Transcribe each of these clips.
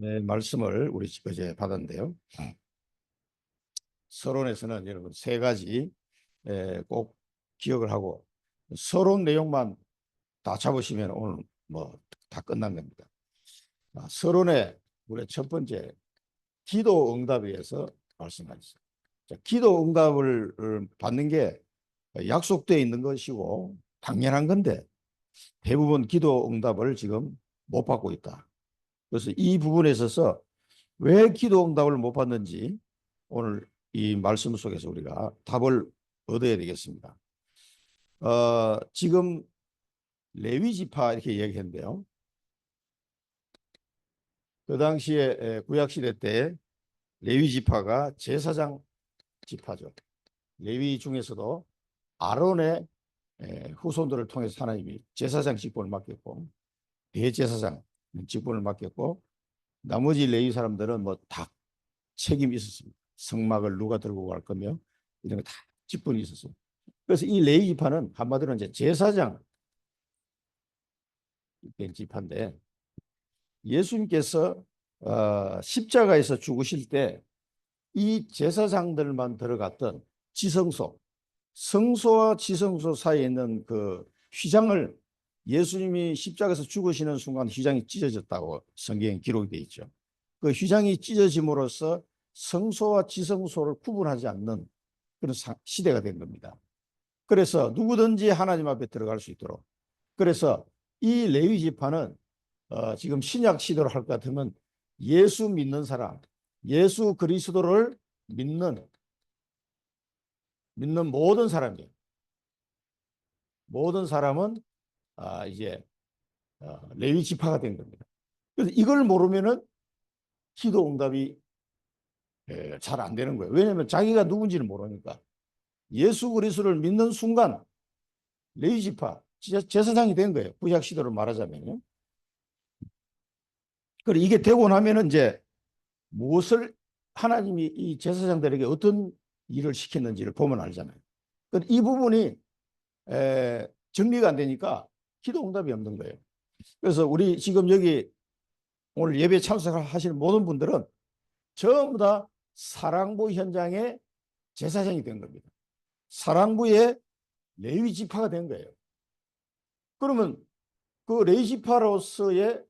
네, 말씀을 우리 어제 받았는데요. 서론에서는 여러분 세 가지 꼭 기억을 하고 서론 내용만 다 잡으시면 오늘 뭐 다 끝난 겁니다. 서론의 우리 첫 번째 기도 응답에 의해서 말씀하셨어요. 기도 응답을 받는 게 약속되어 있는 것이고 당연한 건데 대부분 기도 응답을 지금 못 받고 있다. 그래서 이 부분에 있어서 왜 기도 응답을 못 받는지 오늘 이 말씀 속에서 우리가 답을 얻어야 되겠습니다. 지금 레위 지파 이렇게 얘기했는데요. 그 당시에 구약 시대 때 레위 지파가 제사장 지파죠. 레위 중에서도 아론의 후손들을 통해서 하나님이 제사장 직분을 맡겼고 대제사장 직분을 맡겼고 나머지 레위 사람들은 뭐 다 책임이 있었습니다. 성막을 누가 들고 갈 거며 이런 거 다 직분이 있었어요. 그래서 이 레위 지파는 한마디로 이제 제사장 된 지파인데 예수님께서 십자가에서 죽으실 때 이 제사장들만 들어갔던 지성소, 성소와 지성소 사이에 있는 그 휘장을 예수님이 십자가에서 죽으시는 순간 휘장이 찢어졌다고 성경에 기록이 되어 있죠. 그 휘장이 찢어짐으로써 성소와 지성소를 구분하지 않는 그런 시대가 된 겁니다. 그래서 누구든지 하나님 앞에 들어갈 수 있도록. 그래서 이 레위 지파는 지금 신약 시대로 할 것 같으면 예수 믿는 사람, 예수 그리스도를 믿는 모든 사람이에요. 모든 사람은 이제 레위 지파가 된 겁니다. 그래서 이걸 모르면은 기도 응답이 잘 안 되는 거예요. 왜냐하면 자기가 누군지를 모르니까. 예수 그리스도를 믿는 순간 레위 지파 제사장이 된 거예요. 구약 시대로 말하자면요. 그리고 이게 되고 나면은 이제 무엇을 하나님이 이 제사장들에게 어떤 일을 시켰는지를 보면 알잖아요. 이 부분이 정리가 안 되니까 기도 응답이 없는 거예요. 그래서 우리 지금 여기 오늘 예배 참석하시는 모든 분들은 전부 다 사랑부 현장의 제사장이 된 겁니다. 사랑부의 레위 지파가 된 거예요. 그러면 그 레위 지파로서의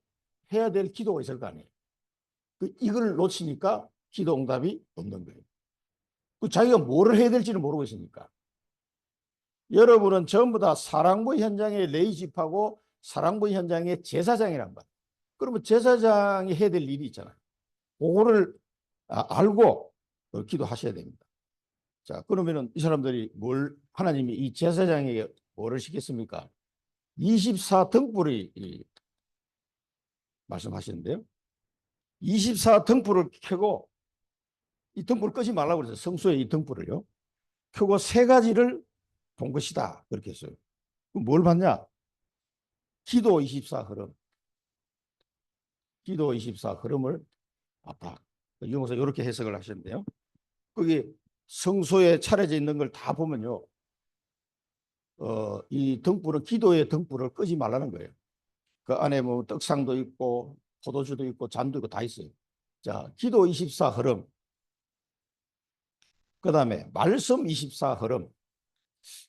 해야 될 기도가 있을 거 아니에요. 이걸 놓치니까 기도 응답이 없는 거예요. 자기가 뭐를 해야 될지는 모르고 있으니까. 여러분은 전부 다 사랑부 현장의 레위 지파고 사랑부 현장의 제사장이란 말이에요. 그러면 제사장이 해야 될 일이 있잖아요. 그거를 알고 기도하셔야 됩니다. 자, 그러면은 이 사람들이 하나님이 이 제사장에게 뭐를 시켰습니까? 24등불이 말씀하시는데요. 24등불을 켜고 이 등불을 끄지 말라고 그랬어요. 성소에 이 등불을요. 켜고 세 가지를 본 것이다. 그렇게 했어요. 그럼 뭘 봤냐? 기도 24흐름. 기도 24흐름을 봤다. 유목사 이렇게 해석을 하셨는데요. 거기 성소에 차려져 있는 걸 다 보면요. 이 등불은 기도의 등불을 끄지 말라는 거예요. 그 안에 뭐 떡상도 있고 포도주도 있고 잔도 있고 다 있어요. 자, 기도 24 흐름. 그 다음에 말씀 24 흐름.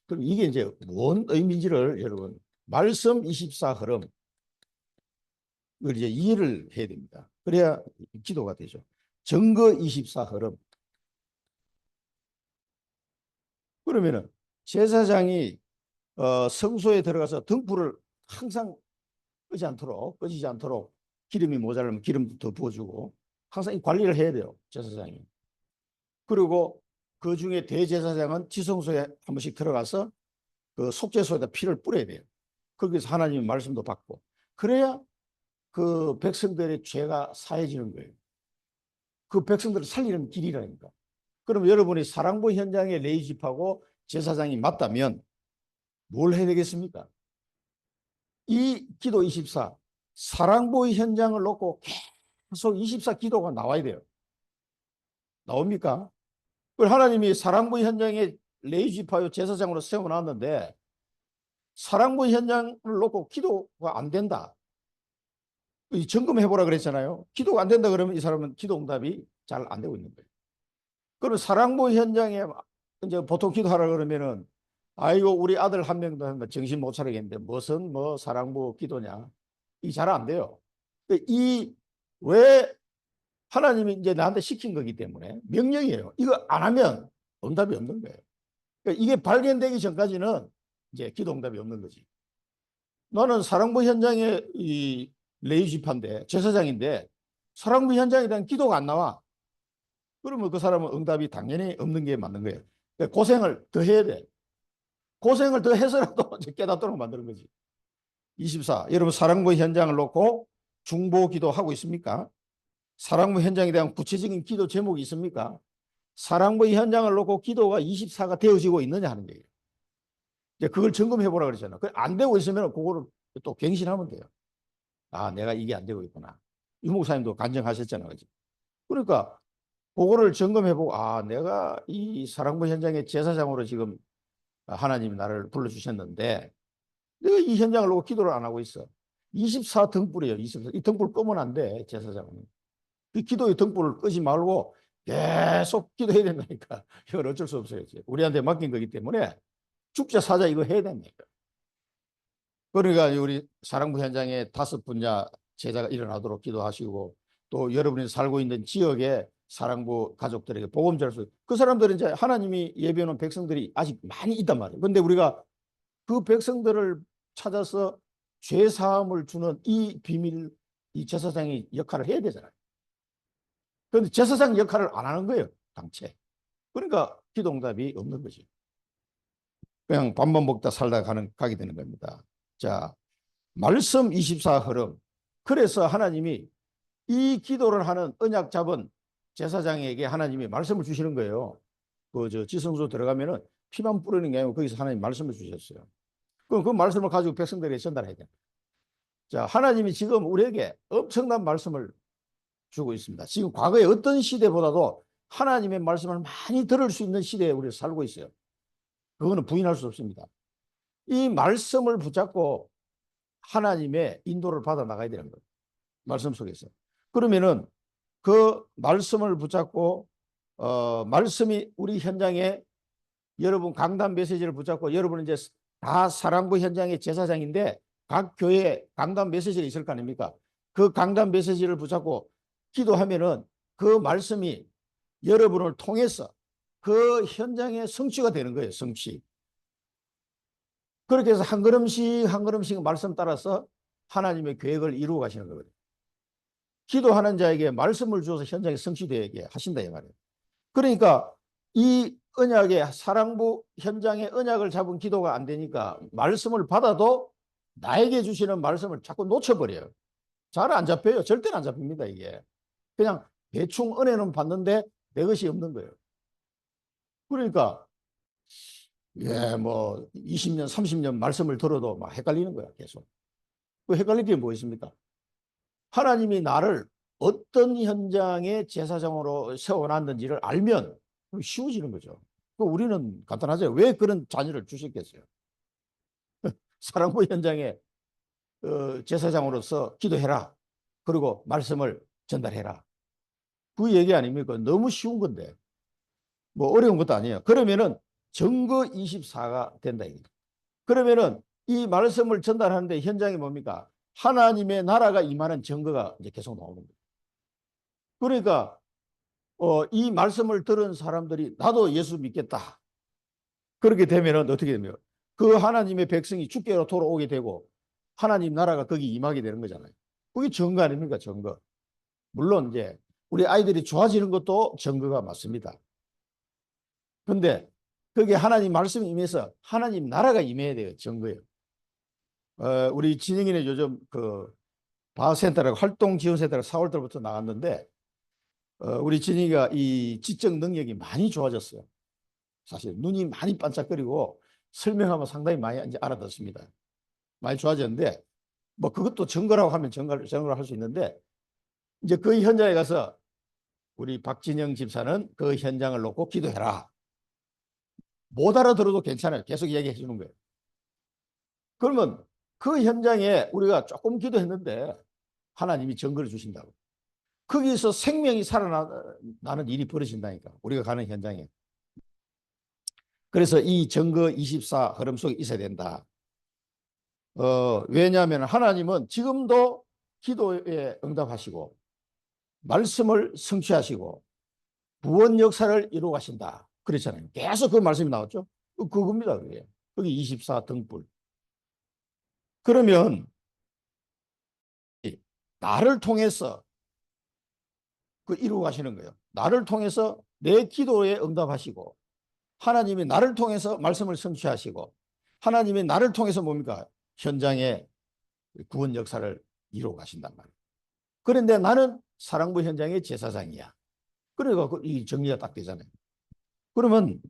그럼 이게 이제 뭔 의미인지를 여러분 말씀 24 흐름 이걸 이제 이해를 해야 됩니다. 그래야 기도가 되죠. 증거 24 흐름. 그러면은 제사장이 성소에 들어가서 등불을 항상 꺼지지 않도록 기름이 모자라면 기름도 더 부어주고 항상 이 관리를 해야 돼요. 제사장이. 그리고 그 중에 대제사장은 지성소에 한 번씩 들어가서 그 속죄소에다 피를 뿌려야 돼요. 거기서 하나님의 말씀도 받고 그래야 그 백성들의 죄가 사해지는 거예요. 그 백성들을 살리는 길이라니까. 그럼 여러분이 사랑부 현장의 레위 지파고 제사장이 맞다면 뭘 해야 되겠습니까? 이 기도 24 사랑부 현장을 놓고 계속 24 기도가 나와야 돼요. 나옵니까? 하나님이 사랑부 현장에 레위 지파요 제사장으로 세워놨는데 사랑부 현장을 놓고 기도가 안 된다. 점검해보라 그랬잖아요. 기도가 안 된다 그러면 이 사람은 기도 응답이 잘 안 되고 있는 거예요. 그럼 사랑부 현장에 이제 보통 기도하라 그러면은 아이고 우리 아들 한 명도 정신 못 차리겠는데 무슨 뭐 사랑부 기도냐. 이 잘 안 돼요. 이 왜 하나님이 이제 나한테 시킨 거기 때문에 명령이에요. 이거 안 하면 응답이 없는 거예요. 그러니까 이게 발견되기 전까지는 이제 기도 응답이 없는 거지. 나는 사랑부 현장에 이 레위 지파인데 제사장인데 사랑부 현장에 대한 기도가 안 나와. 그러면 그 사람은 응답이 당연히 없는 게 맞는 거예요. 그러니까 고생을 더 해야 돼. 고생을 더 해서라도 깨닫도록 만드는 거지. 24. 여러분 사랑부 현장을 놓고 중보 기도하고 있습니까? 사랑부 현장에 대한 구체적인 기도 제목이 있습니까? 사랑부 현장을 놓고 기도가 24가 되어지고 있느냐 하는 얘기예요. 이제 그걸 점검해 보라 그러잖아. 안 되고 있으면 그거를 또 갱신하면 돼요. 아, 내가 이게 안 되고 있구나. 유 목사님도 간증하셨잖아요. 그치? 그러니까 그거를 점검해 보고 아, 내가 이 사랑부 현장의 제사장으로 지금 하나님이 나를 불러주셨는데 내가 이 현장을 놓고 기도를 안 하고 있어. 24 등불이에요. 24. 이 등불 끄면 안 돼. 제사장은. 그 기도의 등불을 끄지 말고 계속 기도해야 된다니까. 이건 어쩔 수 없어요. 우리한테 맡긴 거기 때문에 죽자 사자 이거 해야 됩니다. 그러니까 우리 사랑부 현장에 5분야 제자가 일어나도록 기도하시고 또 여러분이 살고 있는 지역에 사랑부 가족들에게 복음 전수. 그 사람들은 이제 하나님이 예비해놓은 백성들이 아직 많이 있단 말이에요. 근데 우리가 그 백성들을 찾아서 죄 사함을 주는 이 비밀, 이 제사장이 역할을 해야 되잖아요. 그런데 제사장 역할을 안 하는 거예요, 당체. 그러니까 기도 응답이 없는 거지. 그냥 밥만 먹다 살다 가게 되는 겁니다. 자, 말씀 24 흐름. 그래서 하나님이 이 기도를 하는 언약 잡은 제사장에게 하나님이 말씀을 주시는 거예요. 그 지성소 들어가면은 피만 뿌리는 게 아니고 거기서 하나님 말씀을 주셨어요. 그럼 그 말씀을 가지고 백성들에게 전달해야 돼요. 자, 하나님이 지금 우리에게 엄청난 말씀을 주고 있습니다. 지금 과거의 어떤 시대보다도 하나님의 말씀을 많이 들을 수 있는 시대에 우리가 살고 있어요. 그거는 부인할 수 없습니다. 이 말씀을 붙잡고 하나님의 인도를 받아 나가야 되는 거예요. 말씀 속에서. 그러면은 그 말씀을 붙잡고 말씀이 우리 현장에 여러분 강단 메시지를 붙잡고 여러분은 이제 다 사랑부 현장의 제사장인데 각 교회에 강단 메시지가 있을 거 아닙니까? 그 강단 메시지를 붙잡고 기도하면은 그 말씀이 여러분을 통해서 그 현장의 성취가 되는 거예요. 성취. 그렇게 해서 한 걸음씩 한 걸음씩 말씀 따라서 하나님의 계획을 이루어 가시는 거거든요. 기도하는 자에게 말씀을 주어서 현장에 성취되게 하신다 이 말이에요. 그러니까 이 언약의 사랑부 현장의 언약을 잡은 기도가 안 되니까 말씀을 받아도 나에게 주시는 말씀을 자꾸 놓쳐버려요. 잘 안 잡혀요. 절대는 안 잡힙니다. 이게 그냥 대충 은혜는 받는데 내 것이 없는 거예요. 그러니까 뭐 20년 30년 말씀을 들어도 막 헷갈리는 거야. 계속. 그 헷갈릴 게 뭐 있습니까? 하나님이 나를 어떤 현장의 제사장으로 세워놨는지를 알면 쉬워지는 거죠. 우리는 간단하죠. 왜 그런 자녀를 주셨겠어요? 사랑부 현장에 제사장으로서 기도해라. 그리고 말씀을 전달해라. 그 얘기 아닙니까? 너무 쉬운 건데. 뭐 어려운 것도 아니에요. 그러면은 증거 24가 된다. 그러면은 이 말씀을 전달하는데 현장이 뭡니까? 하나님의 나라가 임하는 증거가 이제 계속 나오는 거예요. 그러니까 이 말씀을 들은 사람들이 나도 예수 믿겠다. 그렇게 되면은 어떻게 되면 그 하나님의 백성이 주께로 돌아오게 되고 하나님 나라가 거기 임하게 되는 거잖아요. 그게 증거 아닙니까? 증거. 물론 이제 우리 아이들이 좋아지는 것도 증거가 맞습니다. 근데 그게 하나님 말씀이 임해서 하나님 나라가 임해야 돼요. 증거예요. 우리 진영이네 요즘 그 바센터라고 활동지원센터가 4월 달부터 나갔는데 우리 진이가 이 지적 능력이 많이 좋아졌어요. 사실 눈이 많이 반짝거리고 설명하면 상당히 많이 이제 알아듣습니다. 많이 좋아졌는데 뭐 그것도 증거라고 하면 증거를 할 수 있는데 이제 그 현장에 가서 우리 박진영 집사는 그 현장을 놓고 기도해라. 못 알아들어도 괜찮아요. 계속 얘기해 주는 거예요. 그러면 그 현장에 우리가 조금 기도했는데 하나님이 증거를 주신다고. 거기서 생명이 살아나는 일이 벌어진다니까. 우리가 가는 현장에. 그래서 이 증거 24 흐름 속에 있어야 된다. 왜냐하면 하나님은 지금도 기도에 응답하시고 말씀을 성취하시고 구원 역사를 이루어 가신다. 그랬잖아요. 계속 그 말씀이 나왔죠. 그겁니다. 그게. 거기 24 등불. 그러면 나를 통해서 그 이루어 가시는 거예요. 나를 통해서 내 기도에 응답하시고 하나님이 나를 통해서 말씀을 성취하시고 하나님이 나를 통해서 뭡니까? 현장에 구원 역사를 이루어 가신단 말이에요. 그런데 나는 사랑부 현장의 제사장이야. 그러니까 이 정리가 딱 되잖아요. 그러면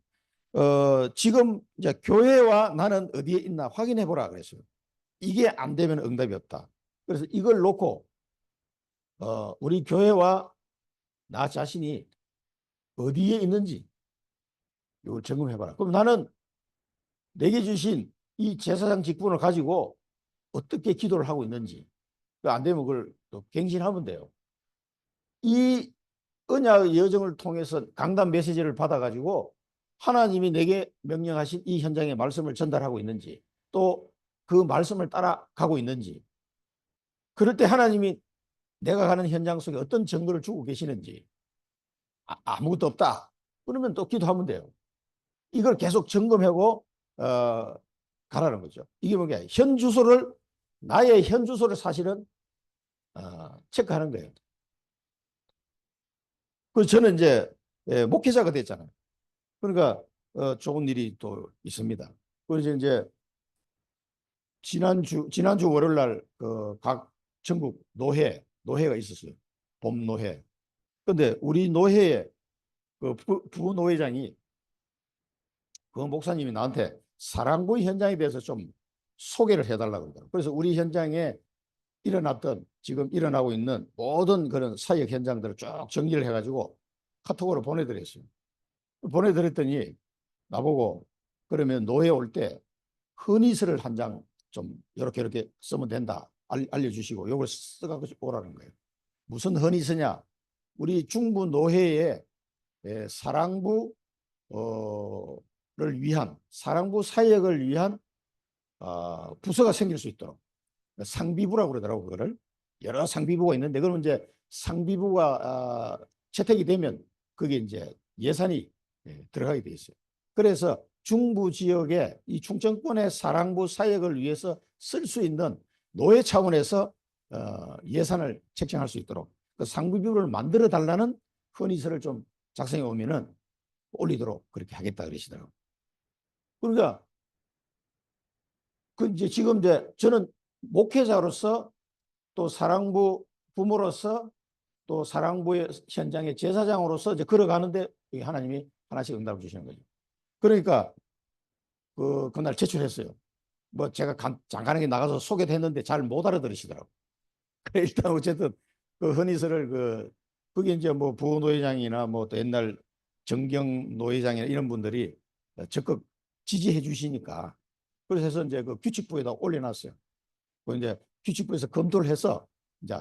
지금 이제 교회와 나는 어디에 있나 확인해 보라 그랬어요. 이게 안 되면 응답이 없다. 그래서 이걸 놓고 우리 교회와 나 자신이 어디에 있는지 이걸 점검해 봐라. 그럼 나는 내게 주신 이 제사장 직분을 가지고 어떻게 기도를 하고 있는지 안 되면 그걸 또 갱신하면 돼요. 이 언약의 여정을 통해서 강단 메시지를 받아가지고 하나님이 내게 명령하신 이 현장의 말씀을 전달하고 있는지 또 그 말씀을 따라가고 있는지 그럴 때 하나님이 내가 가는 현장 속에 어떤 증거를 주고 계시는지 아무것도 없다. 그러면 또 기도하면 돼요. 이걸 계속 점검하고 가라는 거죠. 이게 뭐냐 현 주소를 나의 현 주소를 사실은 체크하는 거예요. 그래서 저는 이제 목회자가 됐잖아요. 그러니까 좋은 일이 또 있습니다. 그래서 이제 지난주 월요일 날 각 전국 노회가 있었어요. 봄 노회. 근데 우리 노회의 그 부노회장이 그 목사님이 나한테 사랑부 현장에 대해서 좀 소개를 해달라고 그러더라고요. 그래서 우리 현장에 일어났던 지금 일어나고 있는 모든 그런 사역 현장들을 쭉 정리를 해가지고 카톡으로 보내드렸어요. 보내드렸더니 나보고 그러면 노회 올 때 헌의서를 한 장 좀 이렇게 쓰면 된다 알려주시고 이걸 써갖고 오라는 거예요. 무슨 헌의서냐? 우리 중부 노회의 사랑부를 위한 사랑부 사역을 위한 부서가 생길 수 있도록 상비부라고 그러더라고. 그거를 여러 상비부가 있는데 그러면 이제 상비부가 채택이 되면 그게 이제 예산이 들어가게 돼 있어요. 그래서 중부 지역의 이 충청권의 사랑부 사역을 위해서 쓸 수 있는 노회 차원에서 예산을 책정할 수 있도록 그 상비부를 만들어 달라는 헌의서를 좀 작성해 오면은 올리도록 그렇게 하겠다 그러시더라고요. 그러니까 그 이제 지금 이제 저는 목회자로서 또 사랑부 부모로서 또 사랑부의 현장의 제사장으로서 이제 걸어가는데 하나님이 하나씩 응답을 주시는 거죠. 그러니까 그날 제출했어요. 뭐 제가 잠깐에 나가서 소개도 했는데 잘 못 알아들으시더라고. 일단 어쨌든 그 헌의서를 그게 이제 뭐 부노회장이나 뭐 또 옛날 정경 노회장이나 이런 분들이 적극 지지해 주시니까 그래서 이제 그 규칙부에다 올려놨어요. 그 이제 규칙부에서 검토를 해서 이제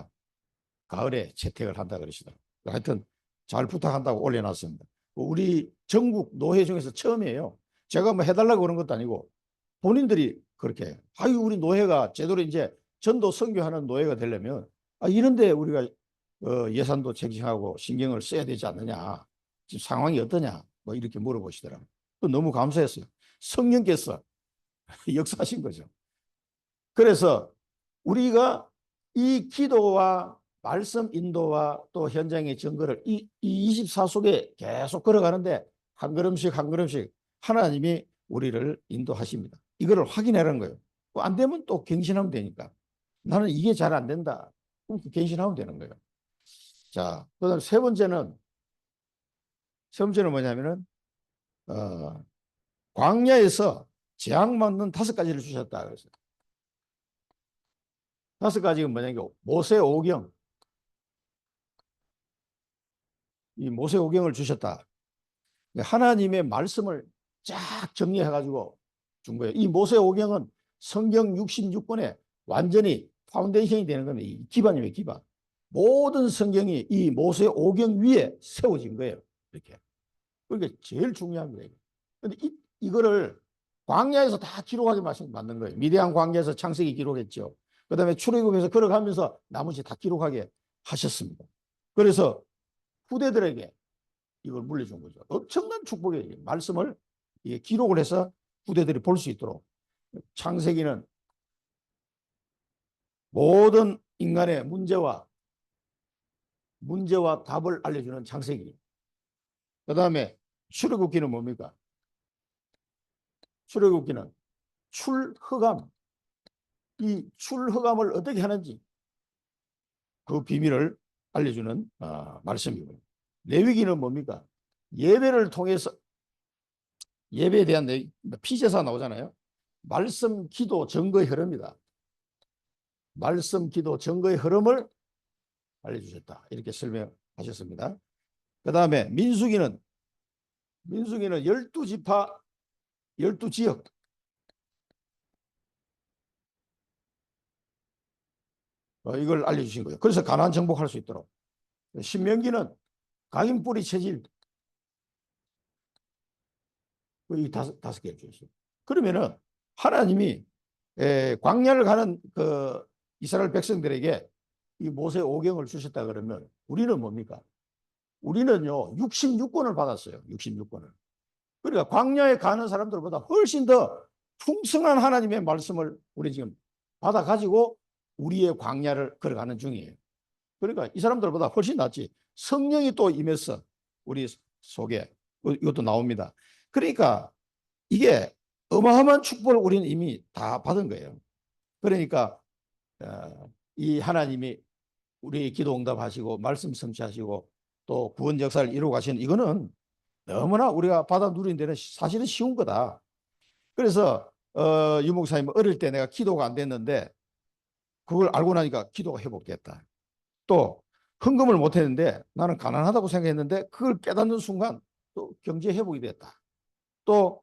가을에 채택을 한다 그러시더라고요. 하여튼 잘 부탁한다고 올려놨습니다. 우리 전국 노회 중에서 처음이에요. 제가 뭐 해달라고 그런 것도 아니고 본인들이 그렇게 우리 노회가 제대로 이제 전도 선교하는 노회가 되려면 이런데 우리가 예산도 책정하고 신경을 써야 되지 않느냐. 지금 상황이 어떠냐. 뭐 이렇게 물어보시더라고요. 너무 감사했어요. 성령께서 역사하신 거죠. 그래서 우리가 이 기도와 말씀 인도와 또 현장의 증거를 이 24 속에 계속 걸어가는데 한 걸음씩 한 걸음씩 하나님이 우리를 인도하십니다. 이거를 확인하라는 거예요. 안 되면 또 갱신하면 되니까. 나는 이게 잘 안 된다. 그럼 갱신하면 되는 거예요. 자, 그다음 세 번째는 뭐냐면은 광야에서 재앙 맞는 5가지를 주셨다 그랬어요. 5가지가 뭐냐면 모세오경. 이 모세오경을 주셨다. 하나님의 말씀을 쫙 정리해가지고 준 거예요. 이 모세오경은 성경 66권에 완전히 파운데이션이 되는 겁니다. 이 기반이에요, 기반. 모든 성경이 이 모세 오경 위에 세워진 거예요. 이렇게. 그러니까 제일 중요한 거예요. 근데 이거를 광야에서 다 기록하게 만든 거예요. 미디안 광야에서 창세기 기록했죠. 그 다음에 출애굽에서 걸어가면서 나머지 다 기록하게 하셨습니다. 그래서 후대들에게 이걸 물려준 거죠. 엄청난 축복이에요. 말씀을 기록을 해서 후대들이 볼 수 있도록. 창세기는 모든 인간의 문제와 답을 알려주는 창세기. 그 다음에 출애굽기는 뭡니까? 출애굽기는 출허감. 이 출허감을 어떻게 하는지 그 비밀을 알려주는 말씀이고요. 레위기는 뭡니까? 예배를 통해서 예배에 대한 피제사 나오잖아요. 말씀, 기도, 증거의 흐름이다. 말씀, 기도, 증거의 흐름을 알려주셨다. 이렇게 설명하셨습니다. 그 다음에 민수기는 12지파 12지역. 이걸 알려주신 거예요. 그래서 가나안 정복할 수 있도록. 신명기는 각인뿌리 체질. 이 다섯 개를 주셨어요. 그러면은 하나님이 광야를 가는 그 이스라엘 백성들에게 이 모세 오경을 주셨다 그러면 우리는 뭡니까? 우리는요 66권을 받았어요. 66권을. 그러니까 광야에 가는 사람들보다 훨씬 더 풍성한 하나님의 말씀을 우리 지금 받아가지고 우리의 광야를 걸어가는 중이에요. 그러니까 이 사람들보다 훨씬 낫지. 성령이 또 임해서 우리 속에 이것도 나옵니다. 그러니까 이게 어마어마한 축복을 우리는 이미 다 받은 거예요. 그러니까 이 하나님이 우리 기도 응답하시고 말씀 성취하시고 또 구원 역사를 이루어 가시는 이거는 너무나 우리가 받아 누린 데는 사실은 쉬운 거다. 그래서 유 목사님 어릴 때 내가 기도가 안 됐는데 그걸 알고 나니까 기도가 회복됐다. 또 헌금을 못 했는데 나는 가난하다고 생각했는데 그걸 깨닫는 순간 또 경제 회복이 됐다. 또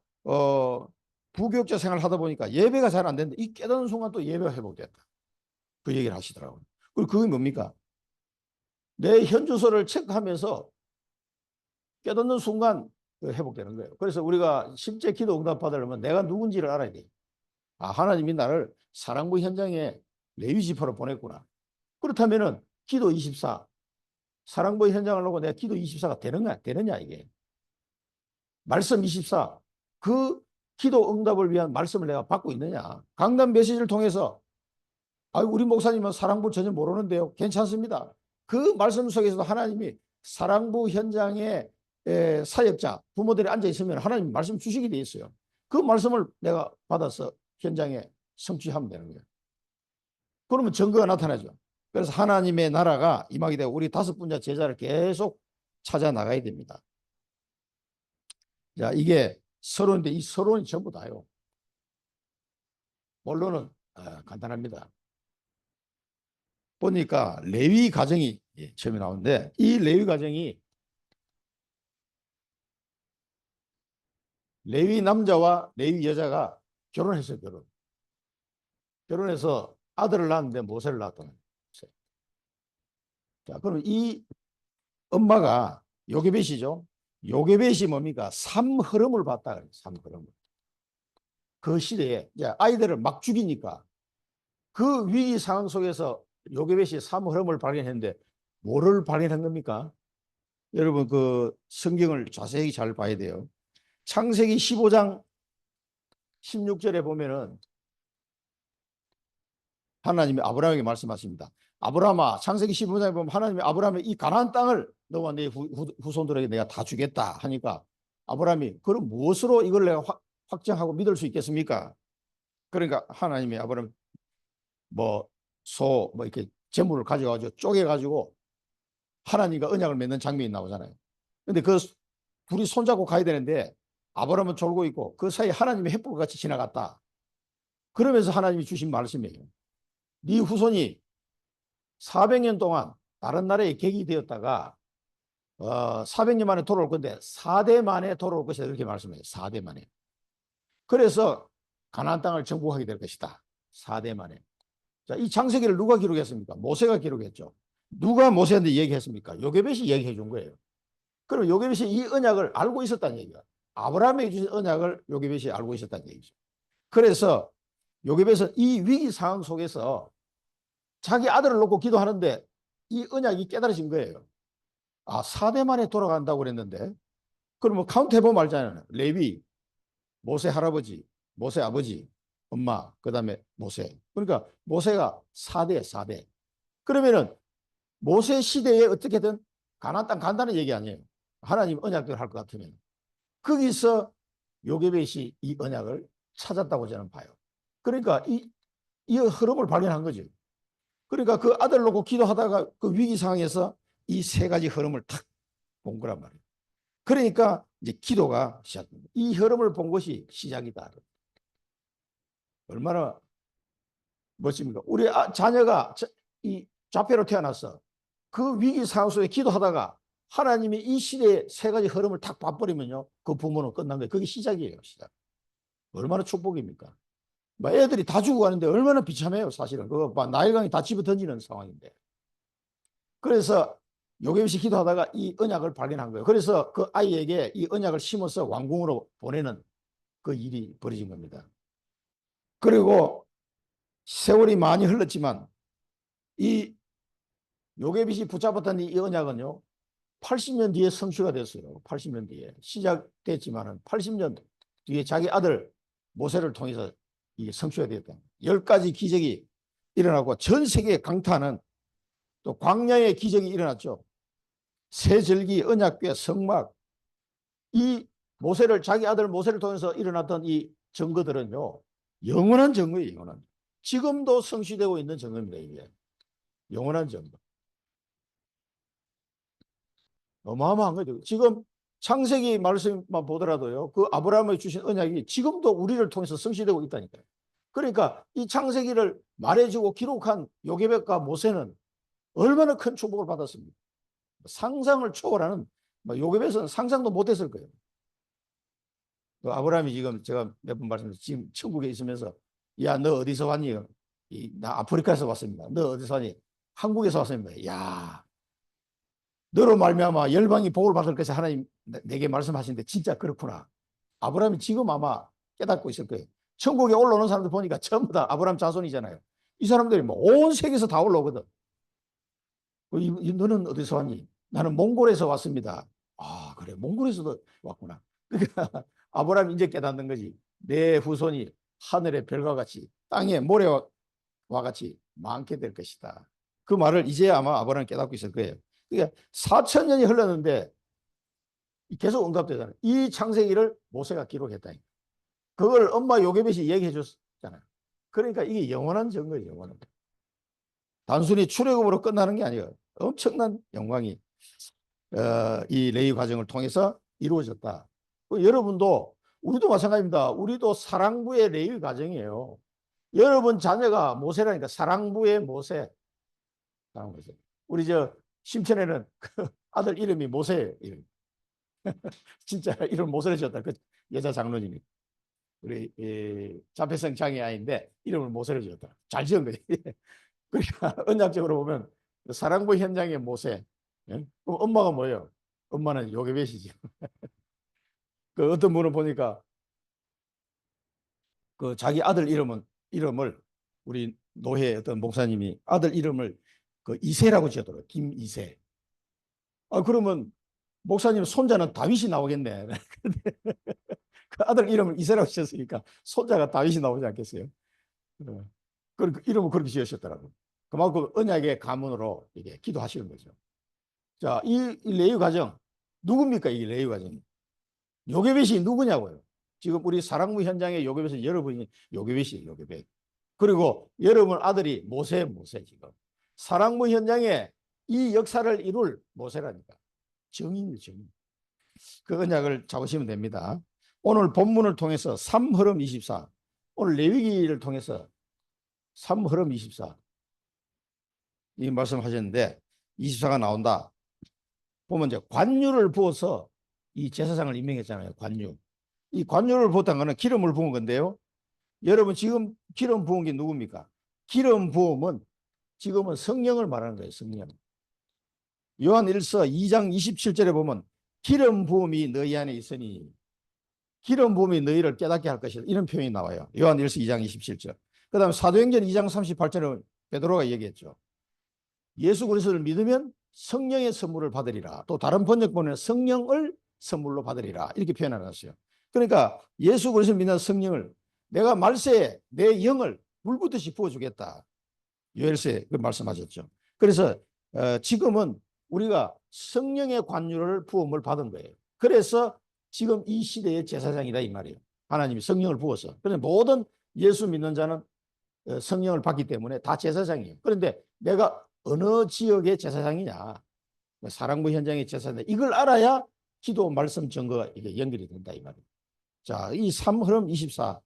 부교육자 생활을 하다 보니까 예배가 잘 안 되는데 이 깨닫는 순간 또 예배가 회복됐다. 그 얘기를 하시더라고요. 그리고 그게 뭡니까? 내 현주소를 체크하면서 깨닫는 순간 회복되는 거예요. 그래서 우리가 실제 기도 응답 받으려면 내가 누군지를 알아야 돼요. 아, 하나님이 나를 사랑부 현장에 레위 지파로 보냈구나. 그렇다면은 기도 24, 사랑부 현장을 놓고 내가 기도 24가 되느냐 이게. 말씀 24, 그 기도 응답을 위한 말씀을 내가 받고 있느냐. 강단 메시지를 통해서 우리 목사님은 사랑부 전혀 모르는데요. 괜찮습니다. 그 말씀 속에서도 하나님이 사랑부 현장에 사역자, 부모들이 앉아 있으면 하나님 말씀 주시게 돼 있어요. 그 말씀을 내가 받아서 현장에 성취하면 되는 거예요. 그러면 증거가 나타나죠. 그래서 하나님의 나라가 임하게 되고 우리 5분자 제자를 계속 찾아 나가야 됩니다. 자, 이게 서론인데 이 서론이 전부 다요. 본론은 간단합니다. 보니까 레위 가정이 처음에 나오는데 이 레위 가정이 레위 남자와 레위 여자가 결혼했어요. 결혼해서 아들을 낳았는데 모세를 낳았다는 거예요. 자, 그럼 이 엄마가 요게벳이죠. 요게벳이 뭡니까? 삼흐름을 봤다 그래요. 삼흐름을. 그 시대에 이제 아이들을 막 죽이니까 그 위기 상황 속에서 요게벳이 삼흐름을 발견했는데 뭐를 발견한 겁니까? 여러분 그 성경을 자세히 잘 봐야 돼요. 창세기 15장 16절에 보면은 하나님이 아브라함에게 말씀하십니다. 아브라함아, 창세기 15장에 보면 하나님이 아브라함의 이 가나안 땅을 너와 네 후손들에게 내가 다 주겠다 하니까 아브라함이 그럼 무엇으로 이걸 내가 확정하고 믿을 수 있겠습니까? 그러니까 하나님이 아브라함 이렇게 재물을 가져가지고 쪼개가지고 하나님과 언약을 맺는 장면이 나오잖아요. 근데 그 둘이 손잡고 가야 되는데 아브라함은 졸고 있고 그 사이에 하나님의 햇불 같이 지나갔다. 그러면서 하나님이 주신 말씀이에요. 네 후손이 400년 동안 다른 나라에 객이 되었다가 400년 만에 돌아올 건데 4대 만에 돌아올 것이다 이렇게 말씀해요. 4대 만에. 그래서 가나안 땅을 정복하게 될 것이다. 4대 만에. 자, 이 창세기를 누가 기록했습니까? 모세가 기록했죠. 누가 모세한테 얘기했습니까? 요게벳이 얘기해 준 거예요. 그럼 요게벳이 이 언약을 알고 있었다는 얘기야. 아브라함에게 주신 언약을 요게벳이 알고 있었다는 얘기죠. 그래서 요게벳은 이 위기 상황 속에서 자기 아들을 놓고 기도하는데 이 언약이 깨달아진 거예요. 아, 4대 만에 돌아간다고 그랬는데, 그러면 카운트 해보면 알잖아요. 레위, 모세 할아버지, 모세 아버지, 엄마, 그 다음에 모세. 그러니까 모세가 4대, 4대. 그러면은 모세 시대에 어떻게든 가나안 땅 간다는 얘기 아니에요. 하나님 언약을 할 것 같으면. 거기서 요게벳이 이 언약을 찾았다고 저는 봐요. 그러니까 이 흐름을 발견한 거죠. 그러니까 그 아들 놓고 기도하다가 그 위기 상황에서 이 세 가지 흐름을 탁 본 거란 말이에요. 그러니까 이제 기도가 시작됩니다. 이 흐름을 본 것이 시작이다. 얼마나 멋집니까? 우리 자녀가 이 좌표로 태어났어. 그 위기 상황 속에 기도하다가 하나님이 이 시대의 세 가지 흐름을 탁 봐버리면요, 그 부모는 끝난 거예요. 그게 시작이에요, 시작. 얼마나 축복입니까? 애들이 다 죽어가는데 얼마나 비참해요, 사실은. 그거 나일강이 다 집어 던지는 상황인데. 그래서 요게벳이 기도하다가 이 언약을 발견한 거예요. 그래서 그 아이에게 이 언약을 심어서 왕궁으로 보내는 그 일이 벌어진 겁니다. 그리고 세월이 많이 흘렀지만 이 요게벳이 붙잡았던 이 언약은요, 80년 뒤에 성취가 됐어요. 80년 뒤에 시작됐지만은 80년 뒤에 자기 아들 모세를 통해서 이게 성취가 되었다. 10가지 기적이 일어나고 전 세계에 강타하는, 또 광야의 기적이 일어났죠. 새절기, 언약궤, 성막, 이 모세를, 자기 아들 모세를 통해서 일어났던 이 증거들은요, 영원한 증거예요. 영원한. 지금도 성취되고 있는 증거입니다. 이게 영원한 증거. 어마어마한 거죠. 지금 창세기 말씀만 보더라도요, 그 아브라함이 주신 언약이 지금도 우리를 통해서 성취되고 있다니까요. 그러니까 이 창세기를 말해주고 기록한 요게벳과 모세는 얼마나 큰 축복을 받았습니까? 상상을 초월하는, 요게벳은 상상도 못했을 거예요. 그 아브라함이 지금 제가 몇 번 말씀드렸죠. 지금 천국에 있으면서, 야, 너 어디서 왔니? 나 아프리카에서 왔습니다. 너 어디서 왔니? 한국에서 왔습니다. 야, 너로 말미암아 열방이 복을 받을 것이 하나님 내게 말씀하시는데 진짜 그렇구나. 아브라함이 지금 아마 깨닫고 있을 거예요. 천국에 올라오는 사람들 보니까 전부 다 아브라함 자손이잖아요. 이 사람들이 뭐 온 세계에서 다 올라오거든. 너는 어디서 왔니? 나는 몽골에서 왔습니다. 아, 그래, 몽골에서도 왔구나. 그러니까 아브라함이 이제 깨닫는 거지. 내 후손이 하늘의 별과 같이 땅의 모래와 같이 많게 될 것이다. 그 말을 이제 아마 아브라함이 깨닫고 있을 거예요. 그러니까 4,000년이 흘렀는데 계속 응답되잖아요. 이 창세기를 모세가 기록했다. 그걸 엄마 요게벳이 얘기해 줬잖아요. 그러니까 이게 영원한 증거예요. 영원한. 단순히 출애굽으로 끝나는 게 아니에요. 엄청난 영광이 이 레위 과정을 통해서 이루어졌다. 여러분도, 우리도 마찬가지입니다. 우리도 사랑부의 레위 과정이에요. 여러분 자녀가 모세라니까 사랑부의 모세. 우리 저 심천에는 그 아들 이름이 모세예요. 이름. 진짜 이름 모세를 지었다. 그 여자 장로님이. 우리 자폐성 장애아인데 이름을 모세를 지었다. 잘 지은 거지. 그러니까 언약적으로 보면 사랑부 현장의 모세. 예? 그럼 엄마가 뭐예요? 엄마는 요게벳이지. 그 어떤 분은 보니까 그 자기 아들 이름을 우리 노회 어떤 목사님이 아들 이름을 그 이세라고 지었더라고요. 김이세. 아, 그러면 목사님 손자는 다윗이 나오겠네. 그 아들 이름을 이세라고 지었으니까 손자가 다윗이 나오지 않겠어요? 그 이름을 그렇게 지으셨더라고요. 그만큼 언약의 가문으로 이게 기도하시는 거죠. 자, 이 레위 과정, 누굽니까? 이 레위 과정이. 요게벳이 누구냐고요. 지금 우리 사랑부 현장의 요게벳은 여러분이 요게벳이에요. 요게벳. 그리고 여러분 아들이 모세 지금. 사랑부 현장에 이 역사를 이룰 모세라니까. 정인이죠, 정인. 그 언약을 잡으시면 됩니다. 오늘 본문을 통해서 3흐름 24. 오늘 레위기를 통해서 3흐름 24. 이 말씀하셨는데 24가 나온다. 보면 이제 관유를 부어서 이 제사장을 임명했잖아요. 관유. 이 관유를 부었다는 거는 기름을 부은 건데요. 여러분 지금 기름 부은 게 누굽니까? 기름 부음은 지금은 성령을 말하는 거예요. 성령. 요한 1서 2장 27절에 보면 기름 부음이 너희 안에 있으니 기름 부음이 너희를 깨닫게 할 것이다. 이런 표현이 나와요. 요한 1서 2장 27절. 그 다음 사도행전 2장 38절에 베드로가 얘기했죠. 예수 그리스도를 믿으면 성령의 선물을 받으리라. 또 다른 번역본에는 성령을 선물로 받으리라. 이렇게 표현해놨어요. 그러니까 예수 그리스도를 믿는 성령을 내가 말세에 내 영을 물붓듯이 부어주겠다. 요엘서에 그 말씀하셨죠. 그래서 지금은 우리가 성령의 관유를 부음을 받은 거예요. 그래서 지금 이 시대의 제사장이다 이 말이에요. 하나님이 성령을 부어서. 그런데 모든 예수 믿는 자는 성령을 받기 때문에 다 제사장이에요. 그런데 내가 어느 지역의 제사장이냐, 사랑부 현장의 제사장, 이걸 알아야 기도, 말씀, 증거가 이게 연결이 된다 이 말이에요. 자, 이 3흐름 24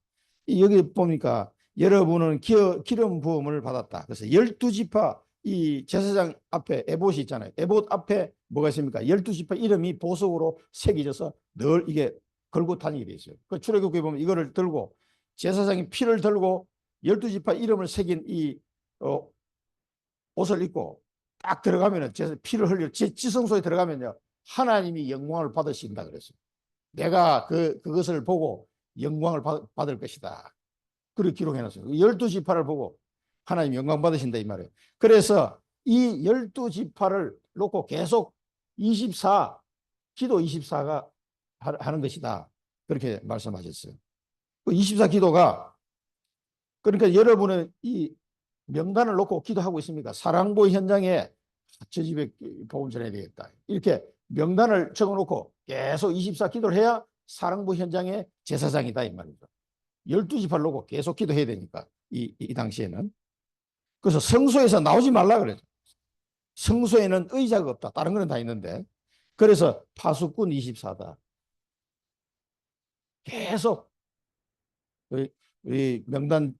여기 보니까 여러분은 기름 부음을 받았다. 그래서 12지파 이 제사장 앞에 에봇이 있잖아요. 에봇 앞에 뭐가 있습니까? 12지파 이름이 보석으로 새겨져서 늘 이게 걸고 다니게 돼 있어요. 그 출애굽기에 보면 이거를 들고 제사장이 피를 들고 12지파 이름을 새긴 이 옷을 입고 딱 들어가면은 피를 흘려 지성소에 들어가면요 하나님이 영광을 받으신다 그랬어요. 내가 그것을 보고 영광을 받을 것이다. 그렇게 기록해놨어요. 12지파를 보고 하나님 영광 받으신다 이 말이에요. 그래서 이 12지파를 놓고 계속 24 기도 24가 하는 것이다. 그렇게 말씀하셨어요. 그 24 기도가 그러니까 여러분은 이 명단을 놓고 기도하고 있습니까? 사랑부 현장에 저 집에 복음 전해야 되겠다. 이렇게 명단을 적어놓고 계속 24 기도를 해야 사랑부 현장의 제사장이다 이 말이죠. 12지파를 놓고 계속 기도해야 되니까 이 당시에는. 그래서 성소에서 나오지 말라 그랬죠. 성소에는 의자가 없다. 다른 거는 다 있는데. 그래서 파수꾼 24다. 계속 이 명단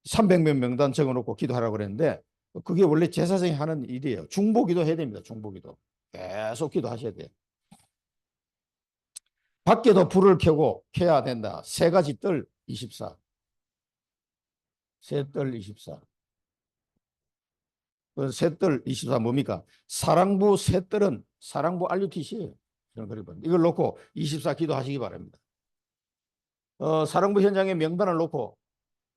300명 명단 적어놓고 기도하라고 그랬는데 그게 원래 제사장이 하는 일이에요. 중보기도 해야 됩니다. 중보기도. 계속 기도하셔야 돼요. 밖에도 불을 켜야 된다. 세 가지 뜰 24. 세 뜰 24. 셋들 24 뭡니까? 사랑부 셋들은 사랑부 RUTC예요. 이걸 놓고 24 기도하시기 바랍니다. 사랑부 현장에 명단을 놓고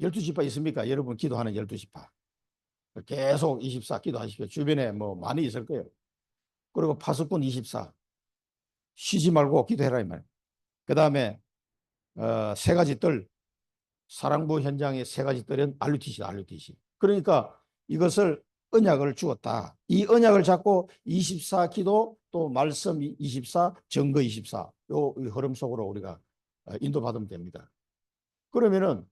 12지파 있습니까? 여러분 기도하는 12지파. 계속 24 기도하십시오. 주변에 뭐 많이 있을 거예요. 그리고 파수꾼 24. 쉬지 말고 기도해라 이 말. 그 다음에 세 가지 뜰. 사랑부 현장의 세 가지 뜰은 RUTC다. RUTC. 그러니까 이것을 언약을 주었다. 이 언약을 잡고 24 기도 또 말씀 24 증거 24 요 흐름 속으로 우리가 인도받으면 됩니다. 그러면은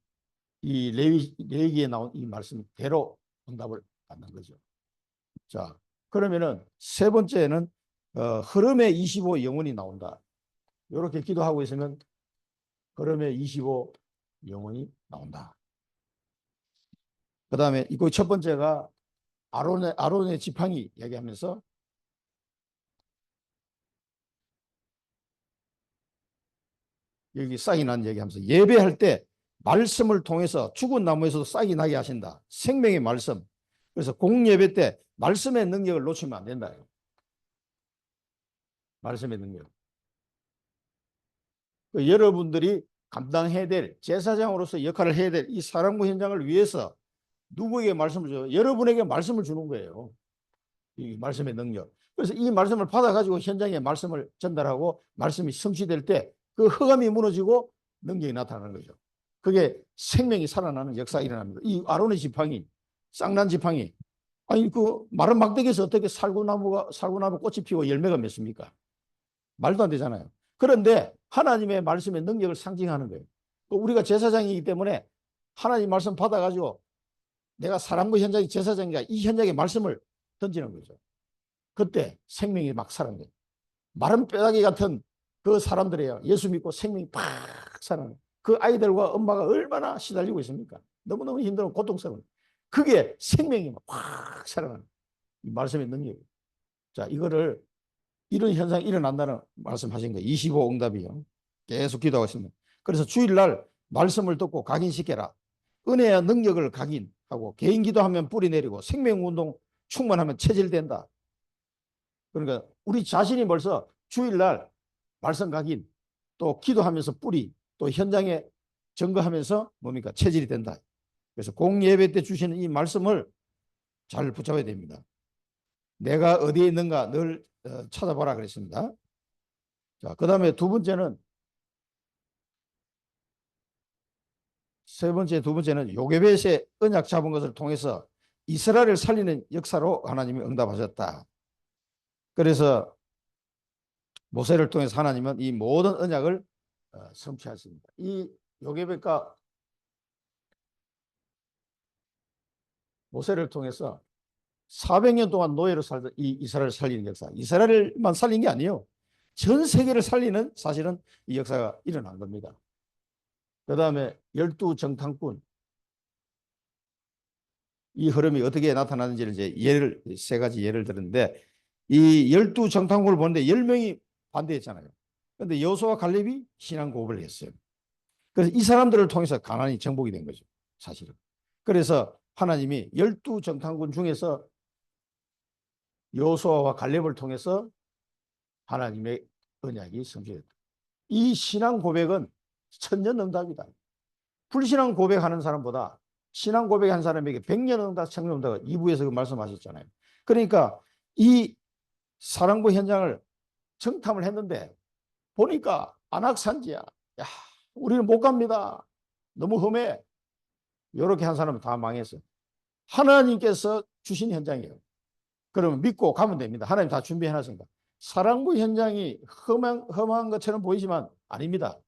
이 레위기에 나온 이 말씀대로 응답을 받는 거죠. 자, 그러면은 세 번째는 흐름의 25 영혼이 나온다. 이렇게 기도하고 있으면 흐름의 25 영혼이 나온다. 그 다음에 이거 첫 번째가 아론의 지팡이 얘기하면서 여기 싹이 난 얘기하면서 예배할 때 말씀을 통해서 죽은 나무에서도 싹이 나게 하신다. 생명의 말씀. 그래서 공예배 때 말씀의 능력을 놓치면 안 된다. 말씀의 능력. 여러분들이 감당해야 될 제사장으로서 역할을 해야 될 이 사랑부 현장을 위해서 누구에게 말씀을 줘요? 여러분에게 말씀을 주는 거예요. 이 말씀의 능력. 그래서 이 말씀을 받아가지고 현장에 말씀을 전달하고 말씀이 성취될 때 그 흑암이 무너지고 능력이 나타나는 거죠. 그게 생명이 살아나는 역사가 일어납니다. 이 아론의 지팡이, 쌍난 지팡이. 아니, 그 마른 막대기에서 어떻게 살구나무 꽃이 피고 열매가 맺습니까? 말도 안 되잖아요. 그런데 하나님의 말씀의 능력을 상징하는 거예요. 우리가 제사장이기 때문에 하나님 말씀 받아가지고 내가 사랑부 현장의 제사장이가 이 현장에 말씀을 던지는 거죠. 그때 생명이 막 살아나는 거예요. 마른 뼈다귀 같은 그 사람들이에요. 예수 믿고 생명이 팍 살아나는 그 아이들과 엄마가 얼마나 시달리고 있습니까? 너무너무 힘들고 고통스러운 그게 생명이 확 살아나는 말씀의 능력이에요. 자, 이거를 이런 현상이 일어난다는 말씀하신 거예요. 25 응답이요. 계속 기도하고 있습니다. 그래서 주일날 말씀을 듣고 각인시켜라. 은혜와 능력을 각인. 하고 개인기도 하면 뿌리 내리고 생명운동 충만하면 체질된다. 그러니까 우리 자신이 벌써 주일날 말씀 각인 또 기도하면서 뿌리 또 현장에 증거하면서 뭡니까? 체질이 된다. 그래서 공예배 때 주시는 이 말씀을 잘 붙잡아야 됩니다. 내가 어디에 있는가 늘 찾아보라 그랬습니다. 자, 그 다음에 두 번째는 두 번째는 요게벳의 언약 잡은 것을 통해서 이스라엘을 살리는 역사로 하나님이 응답하셨다. 그래서 모세를 통해서 하나님은 이 모든 언약을 성취하십니다. 이 요게벳과 모세를 통해서 400년 동안 노예로 살던 이 이스라엘을 살리는 역사. 이스라엘만 살린 게 아니에요. 전 세계를 살리는 사실은 이 역사가 일어난 겁니다. 그 다음에 12정탐꾼. 이 흐름이 어떻게 나타나는지를 이제 세 가지 예를 들었는데 이 12정탐꾼을 보는데 10명이 반대했잖아요. 그런데 여호수아와 갈렙이 신앙 고백을 했어요. 그래서 이 사람들을 통해서 가나안이 정복이 된 거죠. 사실은. 그래서 하나님이 12정탐꾼 중에서 여호수아와 갈렙을 통해서 하나님의 언약이 성취됐다. 이 신앙 고백은 천년응답이다. 불신앙 고백하는 사람보다 신앙 고백한 사람에게 100년응답, 천년응답 2부에서 말씀하셨잖아요. 그러니까 이 사랑부 현장을 정탐을 했는데 보니까 안악산지야. 야, 우리는 못 갑니다. 너무 험해. 이렇게 한 사람은 다 망했어요. 하나님께서 주신 현장이에요. 그러면 믿고 가면 됩니다. 하나님 다 준비해놨으니까. 사랑부 현장이 험한 것처럼 보이지만 아닙니다.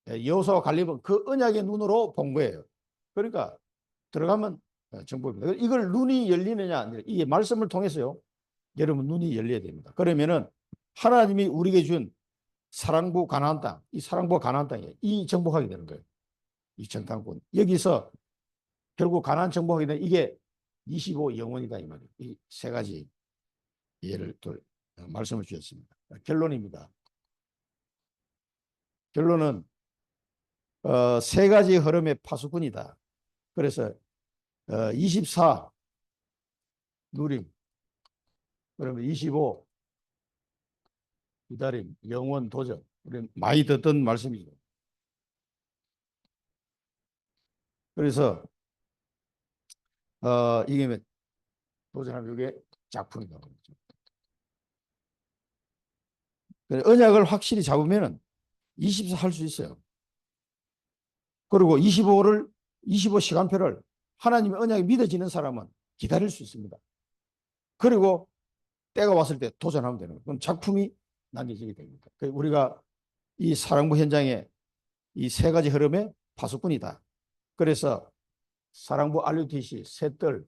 여호수아와 갈렙은 그 언약의 눈으로 본 거예요. 그러니까 들어가면 정복입니다. 이걸 눈이 열리느냐, 이게 말씀을 통해서요. 여러분 눈이 열려야 됩니다. 그러면은 하나님이 우리에게 준 사랑부 가나안 땅, 이 사랑부 가나안 땅에 이 정복하게 되는 거예요. 이 정탐꾼. 여기서 결국 가나안 정복하게 되는 이게 25 영혼이다 이 말이에요. 이 세 가지 예를 말씀을 주셨습니다. 결론입니다. 결론은 세 가지 흐름의 파수꾼이다. 그래서 24 누림, 그러면 25 기다림, 영원 도전. 우리 많이 듣던 말씀이죠. 그래서 이게 도전하면 이게 작품이다. 언약을 확실히 잡으면 24 할 수 있어요. 그리고 25 시간표를 하나님의 언약이 믿어지는 사람은 기다릴 수 있습니다. 그리고 때가 왔을 때 도전하면 되는 거예요. 그럼 작품이 남겨지게 됩니다. 우리가 이 사랑부 현장에 이 세 가지 흐름의 파수꾼이다. 그래서 사랑부 RUTC 셋들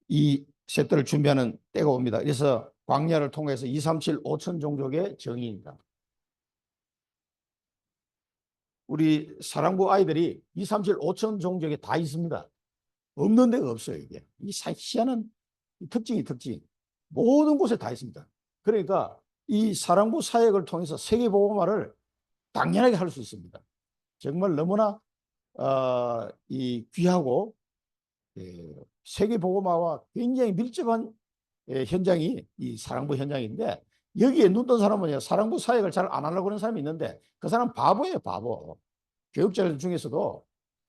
이 셋들을 준비하는 때가 옵니다. 그래서 광야를 통해서 237 5천 종족의 정의입니다. 우리 사랑부 아이들이 237 5천 종족에 다 있습니다. 없는 데가 없어요. 이게 이 희한한 특징. 모든 곳에 다 있습니다. 그러니까 이 사랑부 사역을 통해서 세계복음화를 당연하게 할 수 있습니다. 정말 너무나 이 귀하고 세계복음화와 굉장히 밀접한 현장이 이 사랑부 현장인데 여기에 눈 뜬 사람은 사랑부 사역을 잘 안 하려고 하는 사람이 있는데 그 사람은 바보예요. 바보. 교육자들 중에서도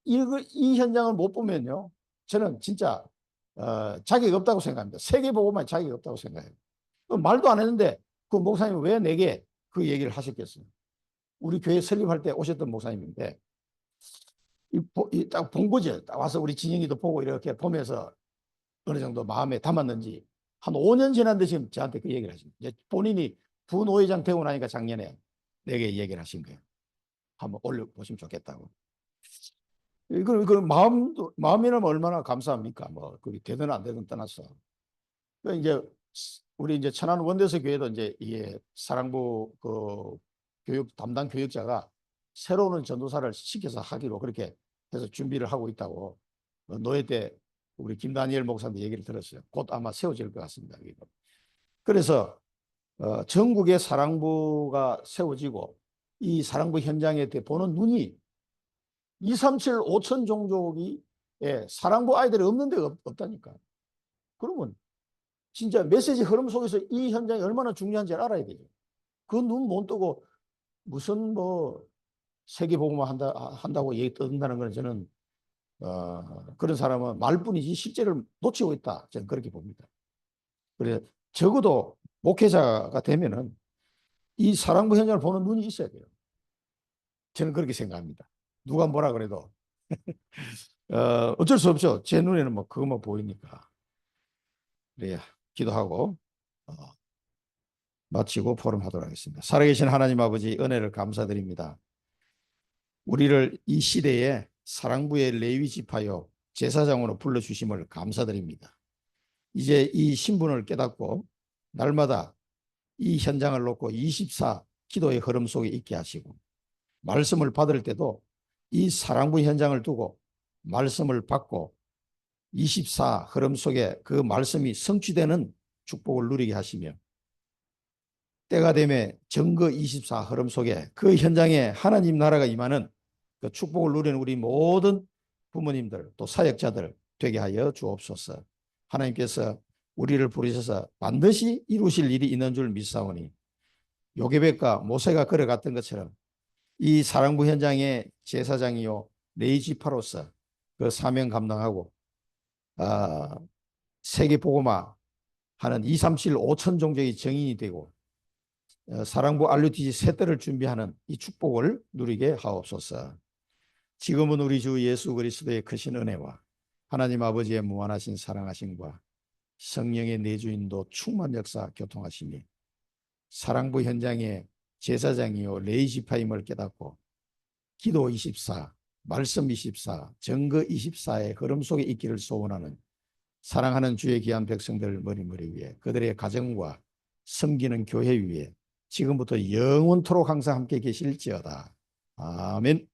이 현장을 못 보면요. 저는 진짜 자격이 없다고 생각합니다. 세계복음화에 자격이 없다고 생각해요. 말도 안 했는데 그 목사님이 왜 내게 그 얘기를 하셨겠어요. 우리 교회 설립할 때 오셨던 목사님인데 딱 본 거죠. 딱 와서 우리 진영이도 보고 이렇게 보면서 어느 정도 마음에 담았는지 한 5년 지났는데 지금 저한테 그 얘기를 하십니다. 이제 본인이 부노회장 되고 나니까 작년에 내게 얘기를 하신 거예요. 한번 올려보시면 좋겠다고. 이걸 마음이라면 얼마나 감사합니까? 뭐 그게 되든 안 되든 떠났어. 이제 우리 이제 천안 원대서 교회도 이제 이게 사랑부 그 교육 담당 교육자가 새로운 전도사를 시켜서 하기로 그렇게 해서 준비를 하고 있다고 노예 때 우리 김다니엘 목사한테 얘기를 들었어요. 곧 아마 세워질 것 같습니다. 그래서 전국의 사랑부가 세워지고 이 사랑부 현장에 보는 눈이 237, 5천 종족이 사랑부 아이들이 없는 데가 없다니까. 그러면 진짜 메시지 흐름 속에서 이 현장이 얼마나 중요한지 알아야 되죠. 그 눈 못 뜨고 무슨 뭐 세계복음화 한다고 얘기 떠든다는 건 저는 그런 사람은 말뿐이지 실제를 놓치고 있다. 저는 그렇게 봅니다. 그래서 적어도 목회자가 되면은 이 사랑부 현장을 보는 눈이 있어야 돼요. 저는 그렇게 생각합니다. 누가 뭐라 그래도 어쩔 수 없죠. 제 눈에는 뭐 그것만 보이니까. 그래야 기도하고 마치고 포럼하도록 하겠습니다. 살아계신 하나님 아버지 은혜를 감사드립니다. 우리를 이 시대에 사랑부의 레위 지파요 제사장으로 불러주심을 감사드립니다. 이제 이 신분을 깨닫고 날마다 이 현장을 놓고 24 기도의 흐름 속에 있게 하시고 말씀을 받을 때도 이 사랑부 현장을 두고 말씀을 받고 24 흐름 속에 그 말씀이 성취되는 축복을 누리게 하시며 때가 되면 증거 24 흐름 속에 그 현장에 하나님 나라가 임하는 그 축복을 누리는 우리 모든 부모님들 또 사역자들 되게 하여 주옵소서. 하나님께서 우리를 부르셔서 반드시 이루실 일이 있는 줄 믿사오니 요게벳과 모세가 걸어갔던 것처럼 이 사랑부 현장의 제사장이요 레위지파로서 그 사명 감당하고 세계 복음화 하는 237, 5천 종족의 정인이 되고 사랑부 RUTC 세대를 준비하는 이 축복을 누리게 하옵소서. 지금은 우리 주 예수 그리스도의 크신 은혜와 하나님 아버지의 무한하신 사랑하심과 성령의 내주인도 충만 역사 교통하심이 사랑부 현장의 제사장이요 레위지파임을 깨닫고 기도 24, 말씀 24, 증거 24의 흐름 속에 있기를 소원하는 사랑하는 주의 귀한 백성들 머리머리 위에 그들의 가정과 섬기는 교회 위에 지금부터 영원토록 항상 함께 계실지어다. 아멘.